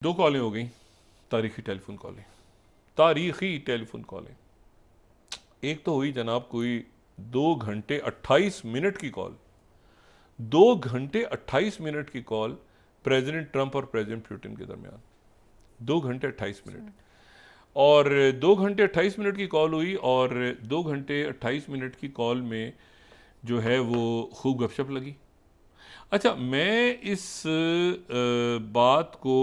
दो कॉलें हो गई, तारीखी टेलीफोन कॉलें। एक तो हुई जनाब कोई 2 घंटे 28 मिनट की कॉल, 2 घंटे 28 मिनट की कॉल प्रेसिडेंट ट्रंप और प्रेसिडेंट पुतिन के दरमियान। 2 घंटे 28 मिनट। और 2 घंटे 28 मिनट की कॉल हुई और 2 घंटे 28 मिनट की कॉल में जो है वो खूब गपशप लगी। अच्छा, मैं इस बात को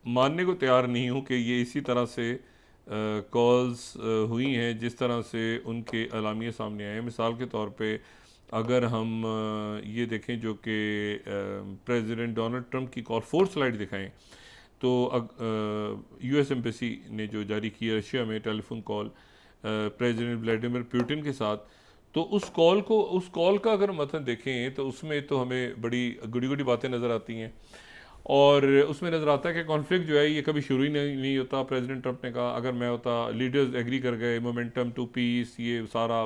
मानने को तैयार नहीं हूँ कि ये इसी तरह से कॉल्स हुई हैं जिस तरह से उनके अलामिया सामने आए हैं। मिसाल के तौर पे अगर हम ये देखें जो कि प्रेसिडेंट डोनाल्ड ट्रंप की कॉल 4 स्लाइड दिखाएं तो यूएस एम्बेसी ने जो जारी की रशिया में telephone call president Vladimir Putin के साथ, तो उस कॉल का अगर मतलब देखें तो उसमें तो हमें बड़ी गुड़ी गुड़ी बातें नज़र आती हैं और उसमें नज़र आता है कि कॉन्फ्लिक्ट जो है ये कभी शुरू ही नहीं होता। प्रेसिडेंट ट्रंप ने कहा अगर मैं होता, लीडर्स एग्री कर गए, मोमेंटम टू पीस, ये सारा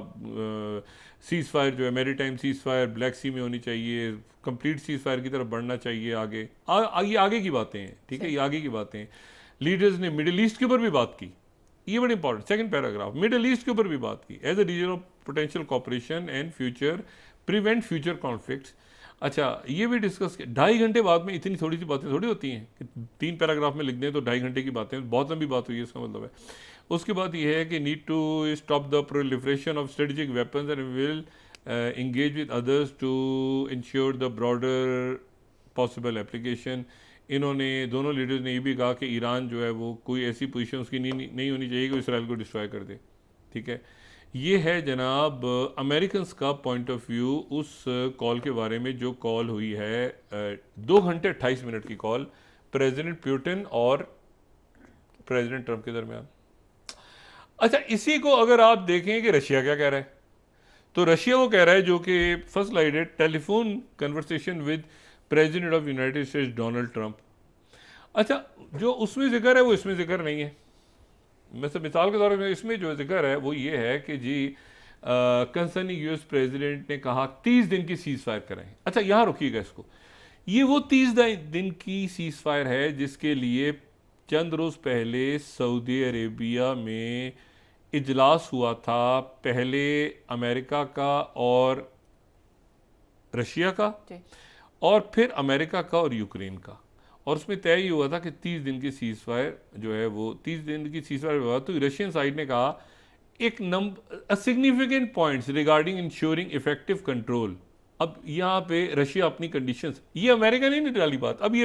सीज़ फायर जो है, maritime ceasefire Black Sea में होनी चाहिए, कंप्लीट सीज़ फायर की तरफ बढ़ना चाहिए आगे। ये आगे की बातें हैं, ठीक है, ये आगे की बातें हैं। लीडर्स ने मिडिल ईस्ट के ऊपर भी बात की, ये बड़ी important second paragraph, middle east के ऊपर भी बात की as a region of potential cooperation and future, prevent future conflicts. अच्छा, ये भी डिस्कस किया। 2.5 घंटे बाद में इतनी थोड़ी सी बातें थोड़ी होती हैं कि 3 पैराग्राफ में लिख दें तो 2.5 घंटे की बातें, बहुत लंबी बात हुई है, इसका मतलब है। उसके बाद ये है कि need to stop the proliferation of strategic weapons and will engage with others to ensure the broader possible application। इन्होंने दोनों लीडर्स ने ये भी कहा कि ईरान जो है वो कोई ऐसी पोजीशन उसकी नहीं होनी चाहिए कि इसराइल को डिस्ट्रॉय कर दे, ठीक है। ये है जनाब अमेरिकन्स का पॉइंट ऑफ व्यू उस कॉल के बारे में जो कॉल हुई है 2 घंटे 28 मिनट की कॉल प्रेसिडेंट पुतिन और प्रेसिडेंट ट्रंप के दरमियान। अच्छा, इसी को अगर आप देखें कि रशिया क्या कह रहा है, तो रशिया वो कह रहा है जो कि फर्स्ट स्लाइड है, telephone conversation with president of United states Donald Trump. अच्छा, जो उसमें जिक्र है वो इसमें जिक्र नहीं है। मिसाल के तौर पर इसमें जो जिक्र है वो ये है कि जी कंसर्निंग यूएस प्रेसिडेंट ने कहा 30 दिन की सीज फायर कराएं। अच्छा, यहाँ रुकिएगा इसको, ये वो 30 दिन की सीज फायर है जिसके लिए चंद रोज़ पहले सऊदी अरेबिया में इजलास हुआ था, पहले अमेरिका का और रशिया का और फिर अमेरिका का और यूक्रेन का, और उसमें तय ही हुआ था कि 30 दिन की सीज फायर जो है वो 30 दिन की सीज फायर हुआ। तो रशियन साइड ने कहा एक number significant points regarding ensuring effective control. अब यहाँ पे रशिया अपनी कंडीशंस, ये अमेरिका ने नहीं डाली बात, अब ये